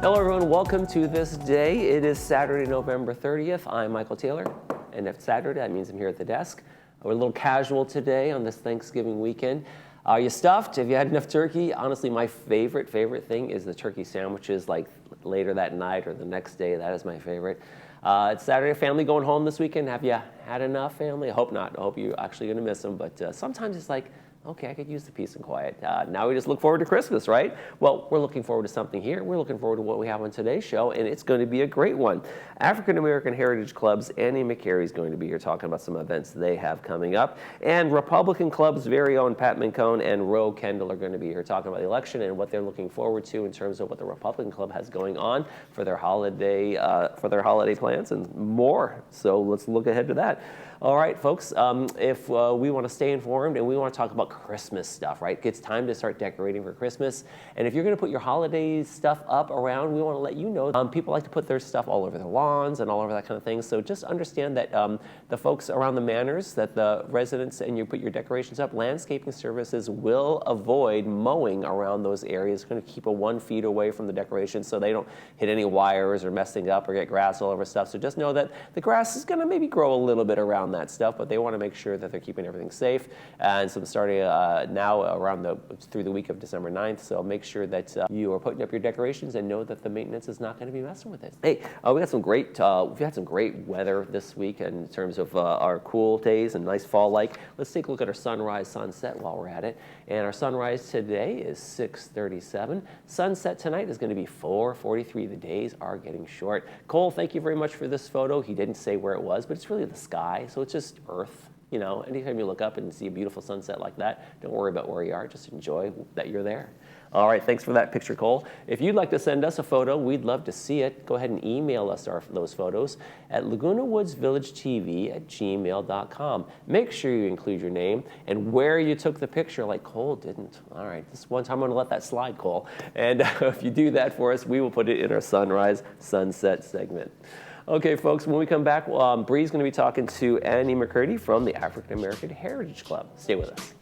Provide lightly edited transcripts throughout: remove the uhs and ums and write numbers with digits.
Hello everyone, welcome to This Day. It is Saturday, November 30th. I'm Michael Taylor, and if it's Saturday, that means I'm here at the desk. We're a little casual today on this Thanksgiving weekend. Are you stuffed? Have you had enough turkey? Honestly, my favorite thing is the turkey sandwiches, like later that night or the next day. That is my favorite. It's Saturday, family going home this weekend. Have you had enough, family? I hope not. I hope you're actually going to miss them, but sometimes it's like, okay, I could use the peace and quiet. Now we just look forward to Christmas, right? Well, we're looking forward to something here. We're looking forward to what we have on today's show, and it's going to be a great one. African American Heritage Club's Annie McCary is going to be here talking about some events they have coming up. And Republican Club's very own Pat Mincone and Ro Kendall are going to be here talking about the election and what they're looking forward to in terms of what the Republican Club has going on for their holiday plans and more. So let's look ahead to that. All right, folks, if we want to stay informed and we want to talk about Christmas stuff, right? It's time to start decorating for Christmas. And if you're going to put your holiday stuff up around, we want to let you know people like to put their stuff all over their lawns and all over that kind of thing. So just understand that the folks around the manors, that the residents, and you put your decorations up, landscaping services will avoid mowing around those areas. It's going to keep 1 feet away from the decorations so they don't hit any wires or mess things up or get grass all over stuff. So just know that the grass is going to maybe grow a little bit around that stuff, but they want to make sure that they're keeping everything safe. And so starting now around through the week of December 9th, so make sure that you are putting up your decorations and know that the maintenance is not going to be messing with it. Hey, we've had some great weather this week in terms of our cool days and nice fall-like. Let's take a look at our sunrise sunset while we're at it. And our sunrise today is 6:37. Sunset tonight is going to be 4:43. The days are getting short. Cole, thank you very much for this photo. He didn't say where it was, but it's really the sky, so it's just Earth. You know, anytime you look up and see a beautiful sunset like that, don't worry about where you are, just enjoy that you're there. All right, thanks for that picture, Cole. If you'd like to send us a photo, we'd love to see it. Go ahead and email us those photos at lagunawoodsvillagetv@gmail.com. Make sure you include your name and where you took the picture, like Cole didn't. All right, this one time I'm gonna let that slide, Cole. And if you do that for us, we will put it in our sunrise sunset segment. Okay, folks, when we come back, Bree's going to be talking to Annie McCurdy from the African American Heritage Club. Stay with us.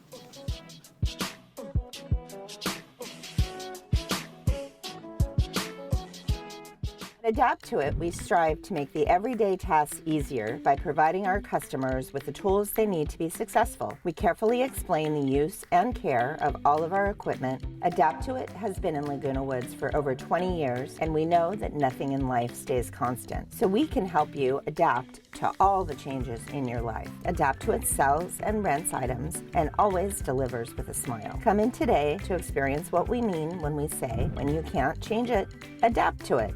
Adapt to it, we strive to make the everyday tasks easier by providing our customers with the tools they need to be successful. We carefully explain the use and care of all of our equipment. Adapt to it has been in Laguna Woods for over 20 years, and we know that nothing in life stays constant. So we can help you adapt to all the changes in your life. Adapt to it sells and rents items and always delivers with a smile. Come in today to experience what we mean when we say, when you can't change it, adapt to it.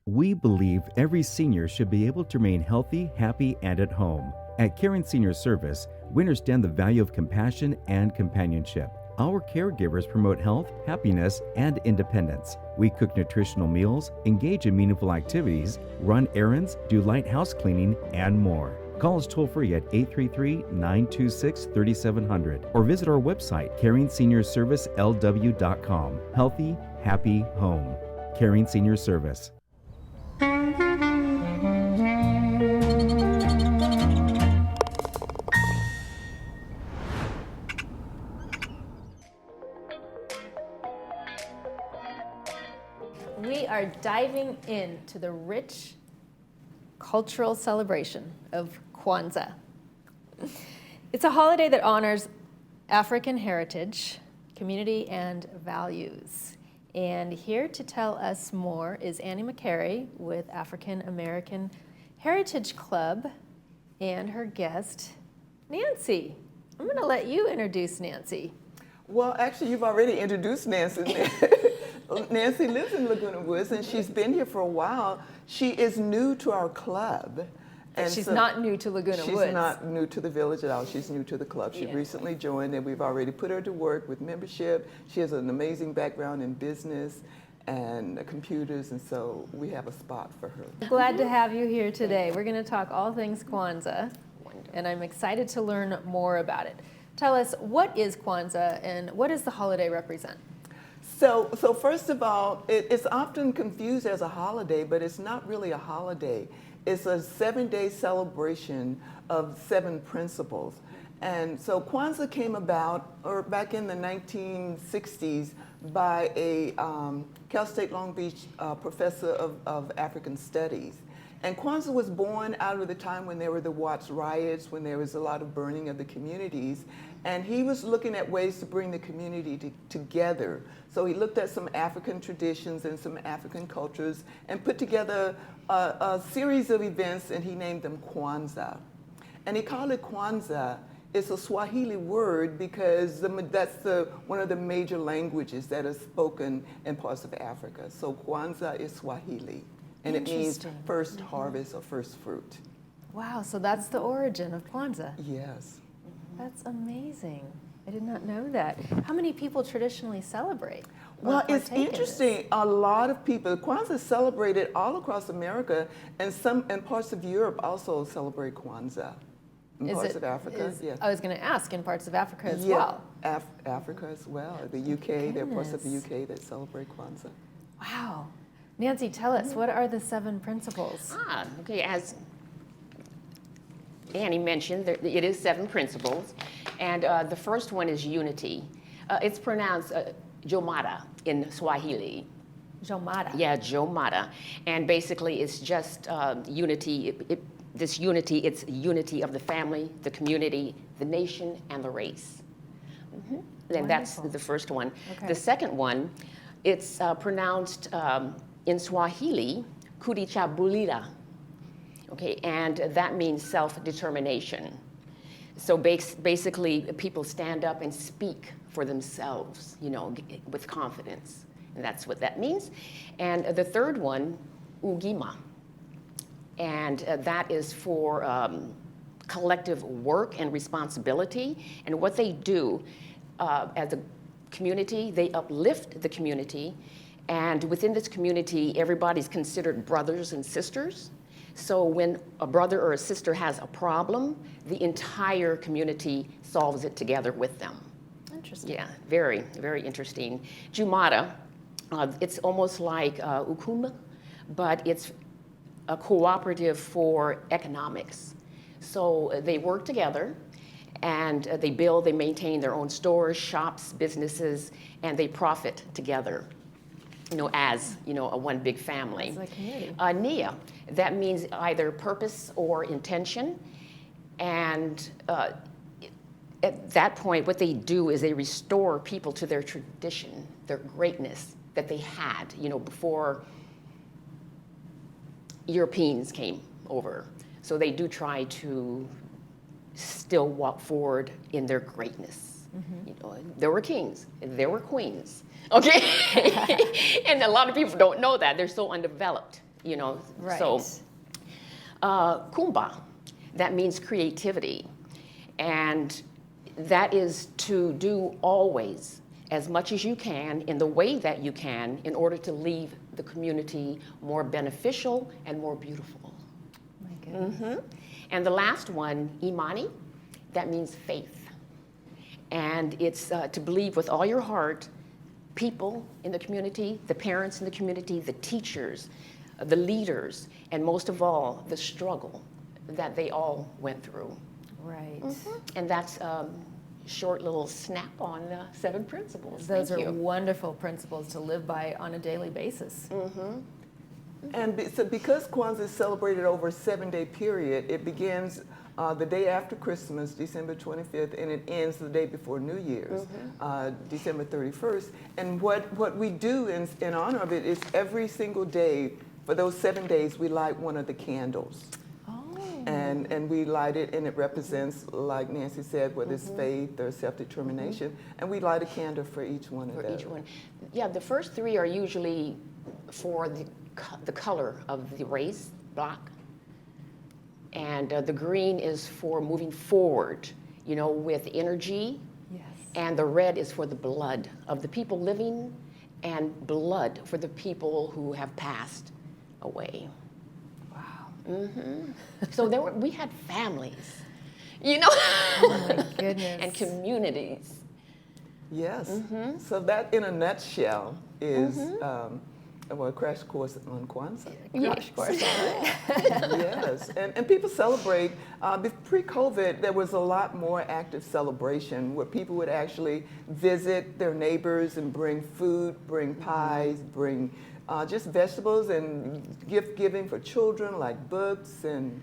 We believe every senior should be able to remain healthy, happy, and at home. At Caring Senior Service, we understand the value of compassion and companionship. Our caregivers promote health, happiness, and independence. We cook nutritional meals, engage in meaningful activities, run errands, do light house cleaning, and more. Call us toll-free at 833-926-3700 or visit our website, CaringSeniorServiceLW.com. Healthy, happy home. Caring Senior Service. We are diving into the rich cultural celebration of Kwanzaa. It's a holiday that honors African heritage, community, and values. And here to tell us more is Annie McCary with African American Heritage Club and her guest, Nancy. I'm going to let you introduce Nancy. Well, actually, you've already introduced Nancy. Nancy lives in Laguna Woods, and she's been here for a while. She is new to our club. And she's not new to Laguna Woods. She's not new to the village at all. She's new to the club. She recently joined, and we've already put her to work with membership. She has an amazing background in business and computers, and so we have a spot for her. Glad to have you here today. We're going to talk all things Kwanzaa, and I'm excited to learn more about it. Tell us, what is Kwanzaa, and what does the holiday represent? So first of all, it's often confused as a holiday, but it's not really a holiday. It's a 7-day celebration of 7 principles. And so Kwanzaa came about, or back in the 1960s, by a Cal State Long Beach professor of African Studies. And Kwanzaa was born out of the time when there were the Watts riots, when there was a lot of burning of the communities. And he was looking at ways to bring the community together. So he looked at some African traditions and some African cultures and put together a series of events, and he named them Kwanzaa. And he called it Kwanzaa. It's a Swahili word because that's one of the major languages that is spoken in parts of Africa. So Kwanzaa is Swahili, and it means first harvest or first fruit. Wow, so that's the origin of Kwanzaa. Yes. That's amazing. I did not know that. How many people traditionally celebrate? Well, it's interesting. A lot of people. Kwanzaa is celebrated all across America, and some in parts of Europe also celebrate Kwanzaa. In parts of Africa, yeah. I was going to ask, in parts of Africa as yeah, well. Africa as well. The UK, there are parts of the UK that celebrate Kwanzaa. Wow. Nancy, tell us, what are the 7 principles? Okay, as Annie mentioned, it is 7 principles, and the first one is unity. It's pronounced Jomada in Swahili. Jomada. Yeah, Jomada, and basically it's just unity. This unity, it's unity of the family, the community, the nation, and the race. And that's the first one. Okay. The second one, it's pronounced in Swahili, Kurichabulira. Okay, and that means self-determination. So basically, people stand up and speak for themselves, you know, with confidence. And that's what that means. And the third one, Ugima. And that is for collective work and responsibility. And what they do as a community, they uplift the community. And within this community, everybody's considered brothers and sisters. So when a brother or a sister has a problem, the entire community solves it together with them. Interesting. Yeah, very, very interesting. Jumada, it's almost like Ukuma, but it's a cooperative for economics. So they work together, and they build, they maintain their own stores, shops, businesses, and they profit together, you know, as, you know, a one big family. It's like a community. Nia, that means either purpose or intention. And at that point, what they do is they restore people to their tradition, their greatness that they had, you know, before Europeans came over. So they do try to still walk forward in their greatness. You know, there were kings, there were queens, okay? And a lot of people don't know that. They're so undeveloped, you know. Right. So, Kumba, that means creativity. And that is to do always as much as you can in the way that you can in order to leave the community more beneficial and more beautiful. My goodness. And the last one, Imani, that means faith. And it's to believe with all your heart, people in the community, the parents in the community, the teachers, the leaders, and most of all, the struggle that they all went through. Right. And that's short little snap on 7 principles. Those Thank are you. wonderful principles to live by on a daily basis. And so because Kwanzaa is celebrated over a 7-day period, it begins the day after Christmas, December 25th, and it ends the day before New Year's, December 31st. And what we do in honor of it is every single day, for those 7 days, we light one of the candles. And we light it, and it represents, like Nancy said, whether it's faith or self-determination, and we light a candle for each one of those. Each one. Yeah, the first 3 are usually for the color of the race, black. And the green is for moving forward, you know, with energy. Yes. And the red is for the blood of the people living, and blood for the people who have passed away. Wow. So we had families, you know, Oh my goodness. and communities. Yes. So that, in a nutshell, is Well, a crash course on Kwanzaa. Crash course. Yes, and people celebrate. Pre-COVID, there was a lot more active celebration where people would actually visit their neighbors and bring food, bring pies, bring just vegetables and gift giving for children like books and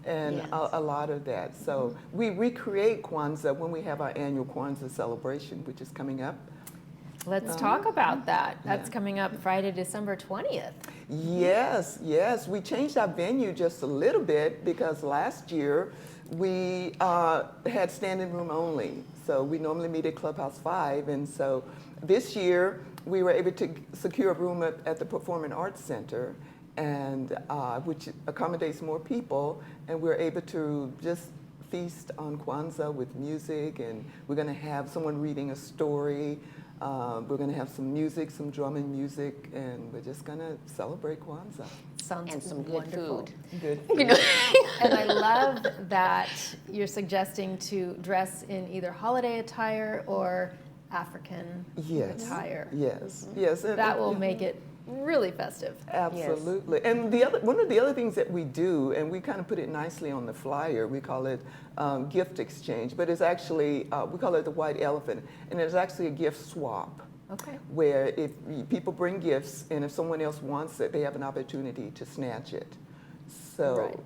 Yes. a lot of that. So we recreate Kwanzaa when we have our annual Kwanzaa celebration, which is coming up. Let's talk about that. That's coming up Friday, December 20th. Yes, yes. We changed our venue just a little bit because last year we had standing room only. So we normally meet at Clubhouse 5. And so this year we were able to secure a room at the Performing Arts Center, and which accommodates more people. And we're able to just feast on Kwanzaa with music. And we're going to have someone reading a story. We're going to have some music, some drumming music, and we're just going to celebrate Kwanzaa. Sounds And some good wonderful. food. Good. You know, And I love that you're suggesting to dress in either holiday attire or African Yes. attire. Yes. Yes. And- That will and- make it really festive. Absolutely. And one of the other things that we do, and we kind of put it nicely on the flyer, we call it gift exchange, but it's actually, we call it the white elephant, and it's actually a gift swap. Okay. Where if people bring gifts, and if someone else wants it, they have an opportunity to snatch it. So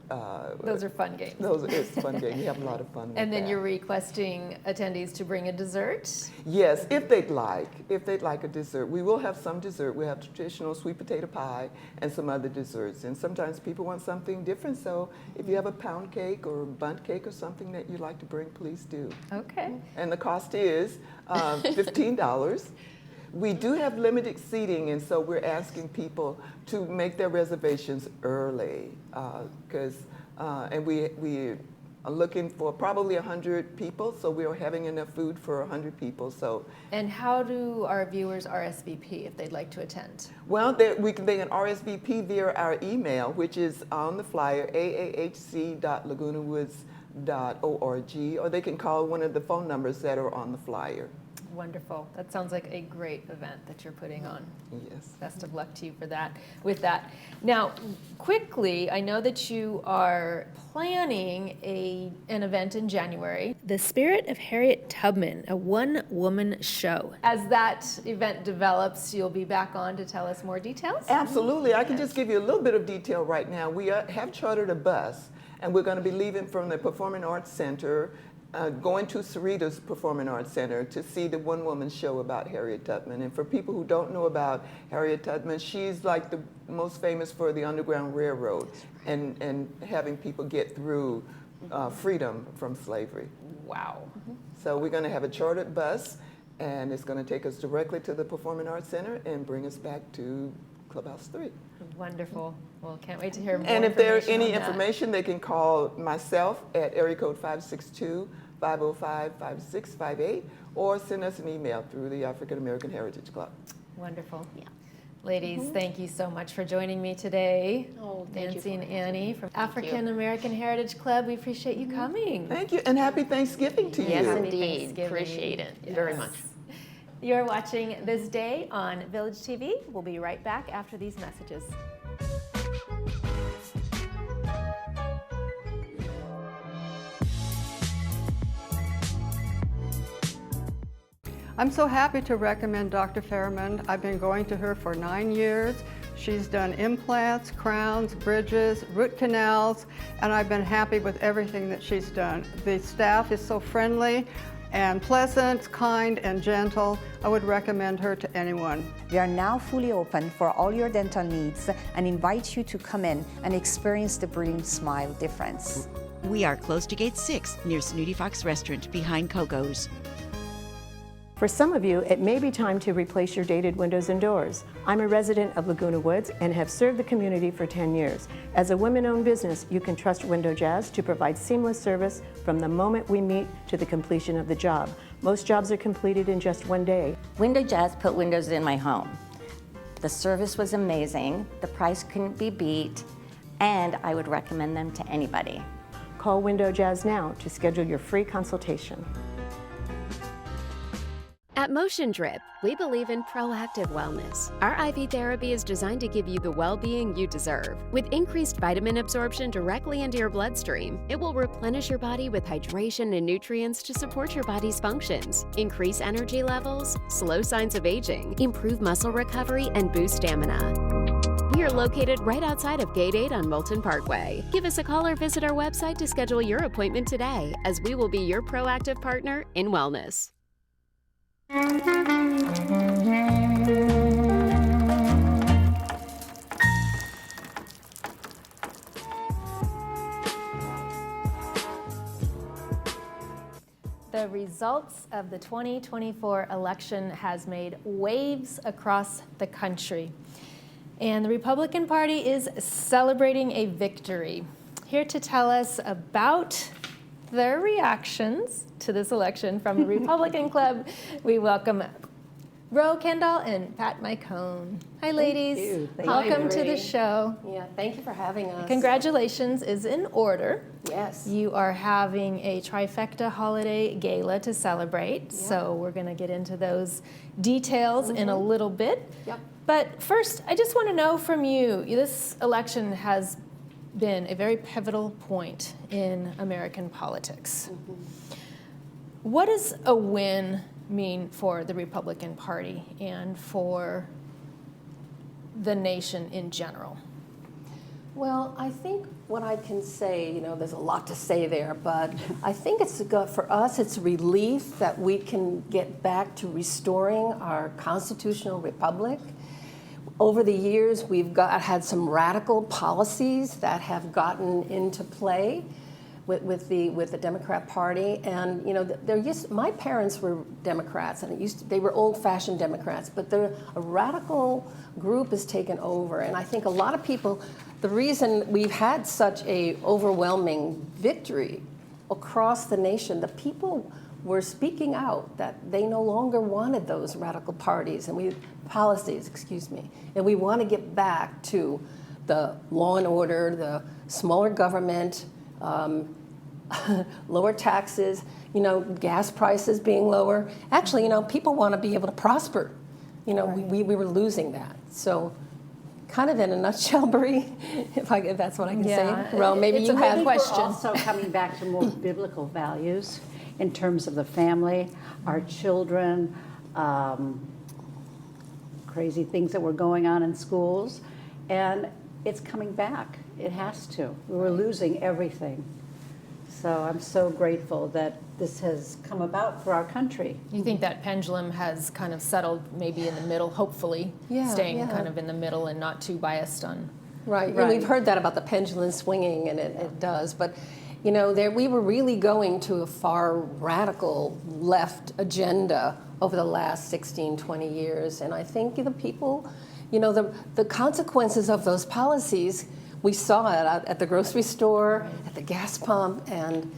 Those are fun games. it's a fun game. We have a lot of fun with And then that. you're requesting attendees to bring a dessert. Yes, if they'd like a dessert. We will have some dessert. We have traditional sweet potato pie and some other desserts. And sometimes people want something different, so if you have a pound cake or a bundt cake or something that you'd like to bring, please do. Okay. And the cost is $15. We do have limited seating, and so we're asking people to make their reservations early, and we are looking for probably 100 people, so we are having enough food for 100 people. So, And how do our viewers RSVP if they'd like to attend? well, they can RSVP via our email, which is on the flyer, aahc.lagunawoods.org, or they can call one of the phone numbers that are on the flyer. Wonderful. That sounds like a great event that you're putting on. Yes. Best of luck to you for that. With that, now quickly, I know that you are planning an event in January. The Spirit of Harriet Tubman, a one-woman show. As that event develops, you'll be back on to tell us more details. Absolutely. I can just give you a little bit of detail right now. We have chartered a bus, and we're going to be leaving from the Performing Arts Center, going to Sarita's Performing Arts Center to see the one-woman show about Harriet Tubman. And for people who don't know about Harriet Tubman, she's like the most famous for the Underground Railroad and having people get through freedom from slavery. Wow. So we're going to have a chartered bus, and it's going to take us directly to the Performing Arts Center and bring us back to Clubhouse 3. Wonderful. Well, can't wait to hear more And if there's any on that. information, they can call myself at area code 562-505-5658 or send us an email through the African American Heritage Club. Wonderful. Yeah. Ladies, thank you so much for joining me today. Oh, thank you Nancy and for Annie from you. African American Heritage Club. We appreciate you coming. Thank you, and happy Thanksgiving to Yes, you. Happy indeed. Thanksgiving. Appreciate it very Yes. much. You're watching This Day on Village TV. We'll be right back after these messages. I'm so happy to recommend Dr. Fairman. I've been going to her for 9 years. She's done implants, crowns, bridges, root canals, and I've been happy with everything that she's done. The staff is so friendly and pleasant, kind, and gentle. I would recommend her to anyone. We are now fully open for all your dental needs and invite you to come in and experience the Brilliant Smile difference. We are close to Gate 6 near Snooty Fox Restaurant behind Coco's. For some of you, it may be time to replace your dated windows and doors. I'm a resident of Laguna Woods and have served the community for 10 years. As a women-owned business, you can trust Window Jazz to provide seamless service from the moment we meet to the completion of the job. Most jobs are completed in just 1 day. Window Jazz put windows in my home. The service was amazing, the price couldn't be beat, and I would recommend them to anybody. Call Window Jazz now to schedule your free consultation. At Motion Drip, we believe in proactive wellness. Our IV therapy is designed to give you the well-being you deserve. With increased vitamin absorption directly into your bloodstream, it will replenish your body with hydration and nutrients to support your body's functions, increase energy levels, slow signs of aging, improve muscle recovery, and boost stamina. We are located right outside of Gate 8 on Moulton Parkway. Give us a call or visit our website to schedule your appointment today, as we will be your proactive partner in wellness. The results of the 2024 election has made waves across the country, and the Republican Party is celebrating a victory. Here to tell us about their reactions to this election from the Republican Club, we welcome Ro Kendall and Pat Micone. Hi, ladies. Thank you. Welcome to the show. Yeah, thank you for having us. Congratulations is in order. Yes. You are having a trifecta holiday gala to celebrate, so we're going to get into those details in a little bit. Yep. But first, I just want to know from you, this election has been a very pivotal point in American politics. What does a win mean for the Republican Party and for the nation in general? Well, I think what I can say, there's a lot to say there, but I think it's for us, it's a relief that we can get back to restoring our constitutional republic. Over the years, we've had some radical policies that have gotten into play with the Democrat Party, and my parents were Democrats, and they were old-fashioned Democrats, but a radical group has taken over, and I think a lot of people, the reason we've had such a overwhelming victory across the nation, the people were speaking out that they no longer wanted those radical parties and policies, and we want to get back to the law and order, the smaller government, lower taxes, gas prices being lower. Actually, people want to be able to prosper. We were losing that. So kind of in a nutshell, Bree, if that's what I can say. Ro, maybe you have a question. We're also coming back to more biblical values in terms of the family, our children, crazy things that were going on in schools, and it's coming back. It has to. We were losing everything. So I'm so grateful that this has come about for our country. You think that pendulum has kind of settled maybe in the middle, hopefully, staying kind of in the middle and not too biased on... Right. And we've heard that about the pendulum swinging, and it does. But, we were really going to a far radical left agenda over the last 16, 20 years. And I think the people, the consequences of those policies, we saw it at the grocery store, at the gas pump, and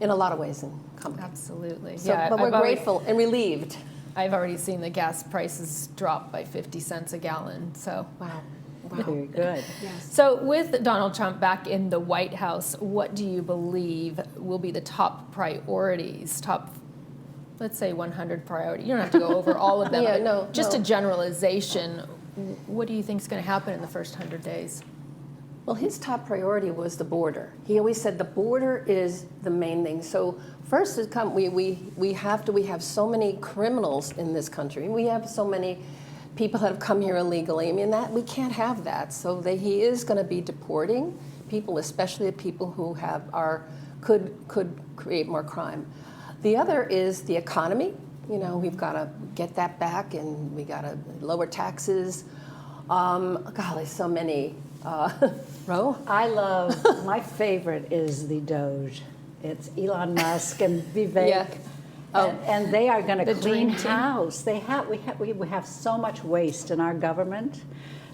in a lot of ways in company. Absolutely. So, but we're grateful and relieved. I've already seen the gas prices drop by 50 cents a gallon. So wow. Very good. Yes. So with Donald Trump back in the White House, what do you believe will be the top priorities, let's say 100 priorities? You don't have to go over all of them. A generalization. What do you think is going to happen in the first 100 days? Well, his top priority was the border. He always said the border is the main thing. So first, we have so many criminals in this country. We have so many people that have come here illegally. That we can't have that. So he is going to be deporting people, especially the people who could create more crime. The other is the economy. We've got to get that back, and we got to lower taxes. Golly, so many. Ro? My favorite is the Doge. It's Elon Musk and Vivek. And they are going to clean house. We have so much waste in our government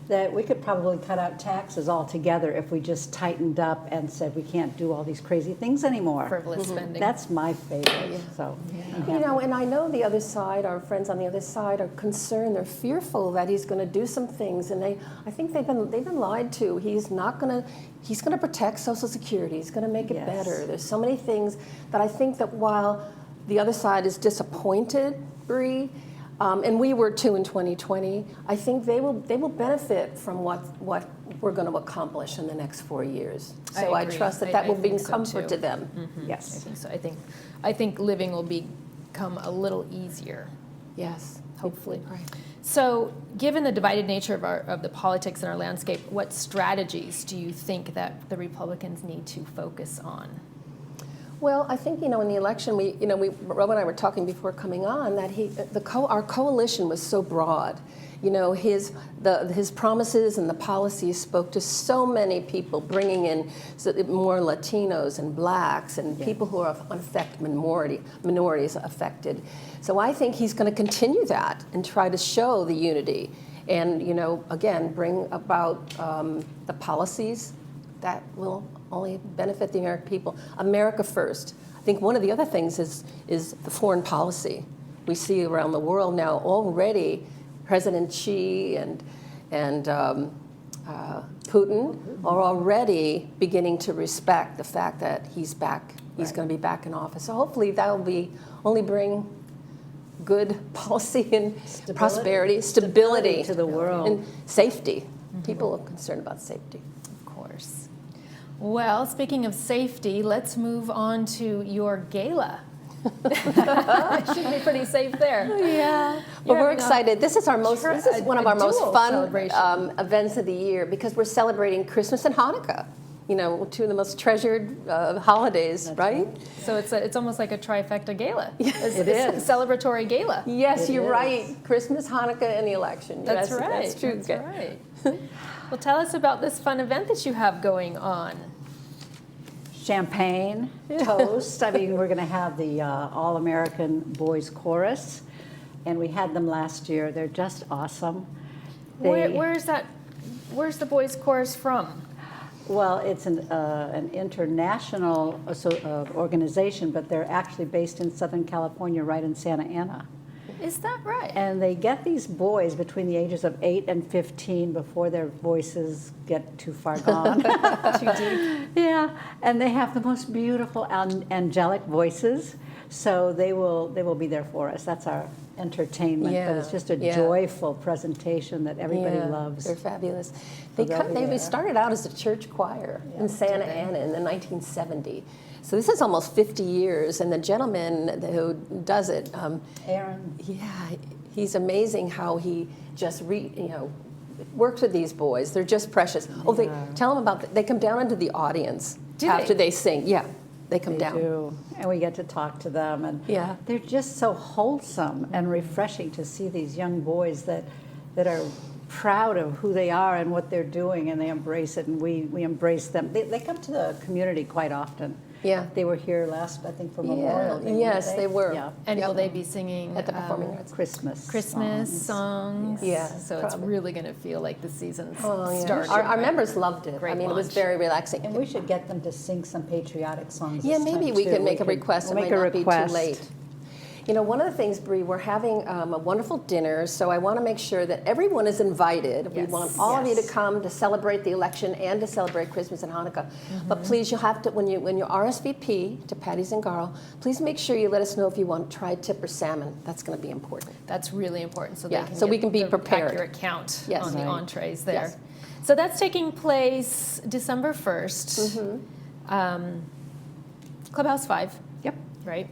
that we could probably cut out taxes altogether if we just tightened up and said we can't do all these crazy things anymore. Frivolous spending. That's my favorite. So, and I know the other side, our friends on the other side, are concerned. They're fearful that he's going to do some things, and I think they've been lied to. He's going to protect Social Security. He's going to make it better. There's so many things that I think that while the other side is disappointed Bree, and we were too in 2020, I think they will benefit from what we're going to accomplish in the next 4 years. So I trust that will bring comfort to them. Yes. I think so. I think living will become a little easier. Yes, Hopefully. So, given the divided nature of the politics in our landscape, what strategies do you think that the Republicans need to focus on? Well, I think, in the election, Rob and I were talking before coming on that our coalition was so broad. His promises and the policies spoke to so many people, bringing in more Latinos and blacks and people who are minorities affected. So I think he's going to continue that and try to show the unity and, again, bring about the policies that will only benefit the American people. America first. I think one of the other things is the foreign policy. We see around the world now already President Xi and Putin are already beginning to respect the fact that he's back. He's going to be back in office. So hopefully that will only bring good policy and prosperity, stability to the world, and safety. People are concerned about safety. Of course. Well, speaking of safety, let's move on to your gala. It should be pretty safe there. Yeah. Well, we're excited. This is one of our most fun events of the year because we're celebrating Christmas and Hanukkah. Two of the most treasured holidays, right? So it's almost like a trifecta gala. Yes, it is. A celebratory gala. Yes, you're right. Christmas, Hanukkah, and the election. That's right. That's true. That's right. Well, tell us about this fun event that you have going on. Champagne, toast. I mean, we're going to have the All-American Boys Chorus, and we had them last year. They're just awesome. Where's that? Where's the Boys Chorus from? Well, it's an international organization, but they're actually based in Southern California, right in Santa Ana. Is that right? And they get these boys between the ages of 8 and 15 before their voices get too far gone. Too deep. Yeah, and they have the most beautiful angelic voices. So they will be there for us. That's our entertainment, but it's just a joyful presentation that everybody loves. They're fabulous. They started out as a church choir in Santa Ana in the 1970s. So this is almost 50 years, and the gentleman who does it, Aaron. Yeah, he's amazing how he just works with these boys. They're just precious. Oh, tell them about they come down into the audience after they sing. Yeah. They come down. Do. And we get to talk to them, and they're just so wholesome and refreshing to see these young boys that are proud of who they are and what they're doing, and they embrace it, and we embrace them. They come to the community quite often. Yeah. They were here last, I think, for Memorial Day. Yes, they were. Yeah. And will they be singing at the Performing Arts? Christmas songs? Yeah. So it's really going to feel like the season's starting. starting. Our members loved it. Great it was launch. very relaxing. And we should get them to sing some patriotic songs. Yeah, this maybe time, we too. could make a request. It might not be too late. One of the things, Bree, we're having a wonderful dinner, so I want to make sure that everyone is invited. Yes. We want all of you to come to celebrate the election and to celebrate Christmas and Hanukkah. But please, you'll have to, when you RSVP to Patty's and Garl, please make sure you let us know if you want tri-tip or salmon. That's going to be important. That's really important, so we can be prepared. Accurate count on the entrees there. Yes. So that's taking place December 1st. Clubhouse 5. Yep. Right?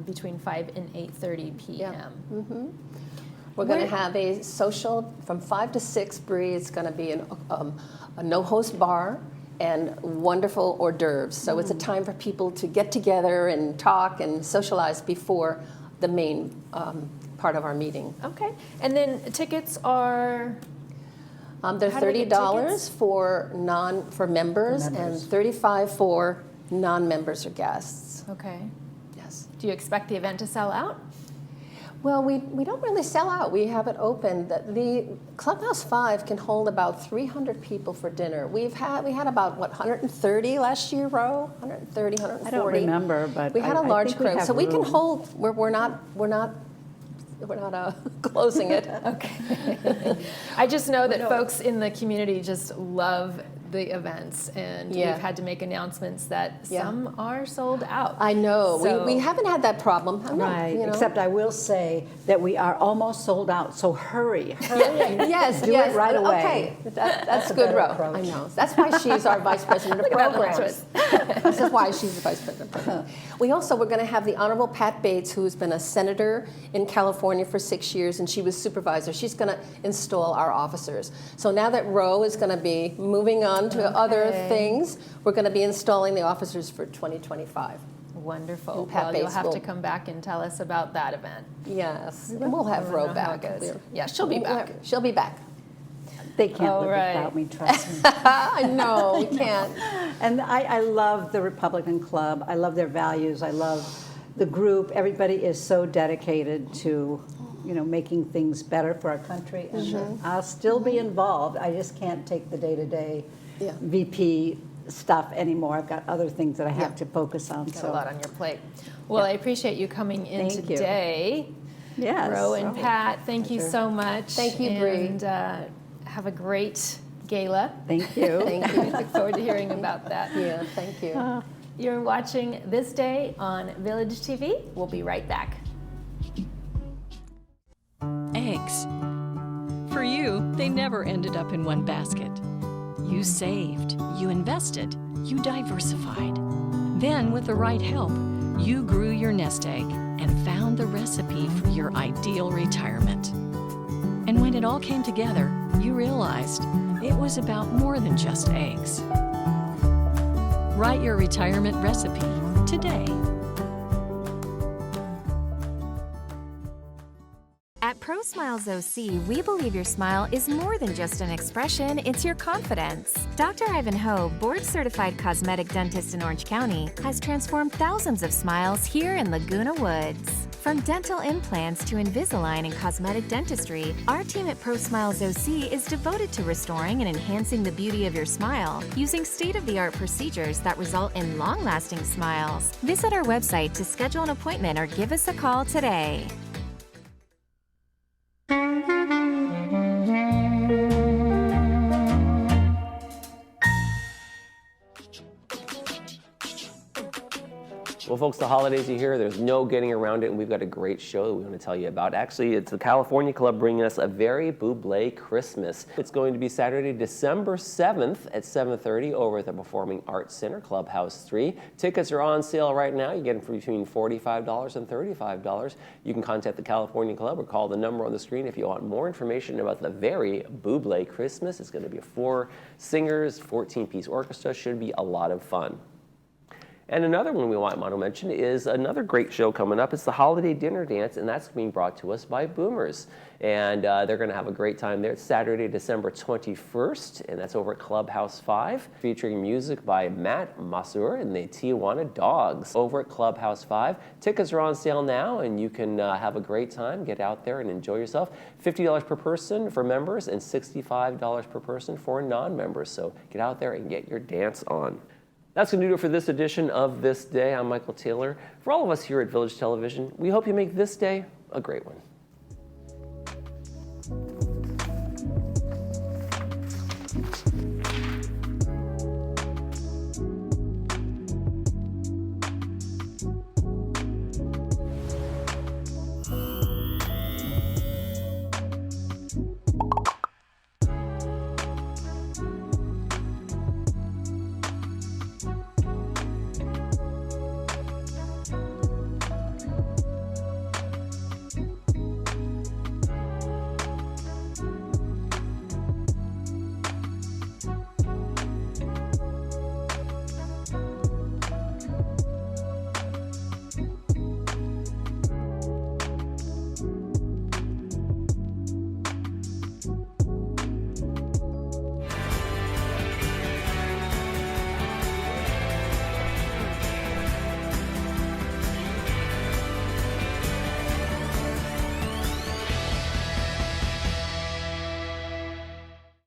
Between 5 and 8:30 p.m. We're going to have a social from 5 to 6, Bree. It's going to be a no-host bar and wonderful hors d'oeuvres. So it's a time for people to get together and talk and socialize before the main part of our meeting. Okay. And then tickets are... they're $30 for members and $35 for non-members or guests. Okay. Yes. Do you expect the event to sell out? Well, we don't really sell out. We have it open. The Clubhouse 5 can hold about 300 people for dinner. We had about 130 last year, Ro? 130, 140. I don't remember, but we had a large crowd, so we can hold. We're not closing it. Okay. I just know that folks in the community just love the events, and Yeah. we've had to make announcements that Yeah. some are sold out. I know. So- We haven't had that problem. I know, Right, you know. except I will say that we are almost sold out, so hurry. Yes, Do yes. it right away. Okay, that's a good, better Ro. approach. I know. That's why she's our vice president of Look at that little programs. This is why she's the vice president of programs. We're going to have the Honorable Pat Bates, who's been a senator in California for 6 years, and she was supervisor. She's going to install our officers. So now that Ro is going to be moving on to other things, we're going to be installing the officers for 2025. Wonderful. And Pat Well, you'll Bates have will- to come back and tell us about that event. Yes, and we'll have I wanna Ro know how it back. goes. Yeah, she'll be back. She'll be back. They can't All live right. without me, trust me. I know, we can't. And I love the Republican Club. I love their values. I love the group. Everybody is so dedicated to, making things better for our country. And I'll still be involved. I just can't take the day-to-day Yeah. VP stuff anymore. I've got other things that I have to focus on. Got a lot on your plate. Well, I appreciate you coming in Thank you. today. Yes. Ro and Pat, thank you so much. Thank you, Bree. And have a great gala. Thank you. Thank you. Look forward to hearing about that. Yeah, thank you. You're watching This Day on Village TV. We'll be right back. Eggs. For you, they never ended up in one basket. You saved, you invested, you diversified. Then, with the right help, you grew your nest egg and found the recipe for your ideal retirement. And when it all came together, you realized it was about more than just eggs. Write your retirement recipe today. At Pro Smiles OC, we believe your smile is more than just an expression, it's your confidence. Dr. Ivan Ho, board-certified cosmetic dentist in Orange County, has transformed thousands of smiles here in Laguna Woods. From dental implants to Invisalign and cosmetic dentistry, our team at Pro Smiles OC is devoted to restoring and enhancing the beauty of your smile using state-of-the-art procedures that result in long-lasting smiles. Visit our website to schedule an appointment or give us a call today. Well, folks, the holidays are here. There's no getting around it, and we've got a great show that we want to tell you about. Actually, it's the California Club bringing us a very buble Christmas. It's going to be Saturday, December 7th at 7:30 over at the Performing Arts Center, Clubhouse 3. Tickets are on sale right now. You get them for between $45 and $35. You can contact the California Club or call the number on the screen if you want more information about the very buble Christmas. It's going to be 4 singers, 14-piece orchestra. Should be a lot of fun. And another one we want to mention is another great show coming up. It's the Holiday Dinner Dance, and that's being brought to us by Boomers. And they're going to have a great time there. It's Saturday, December 21st, and that's over at Clubhouse 5, featuring music by Matt Masur and the Tijuana Dogs over at Clubhouse 5. Tickets are on sale now, and you can have a great time. Get out there and enjoy yourself. $50 per person for members and $65 per person for non-members. So get out there and get your dance on. That's going to do it for this edition of This Day. I'm Michael Taylor. For all of us here at Village Television, we hope you make this day a great one.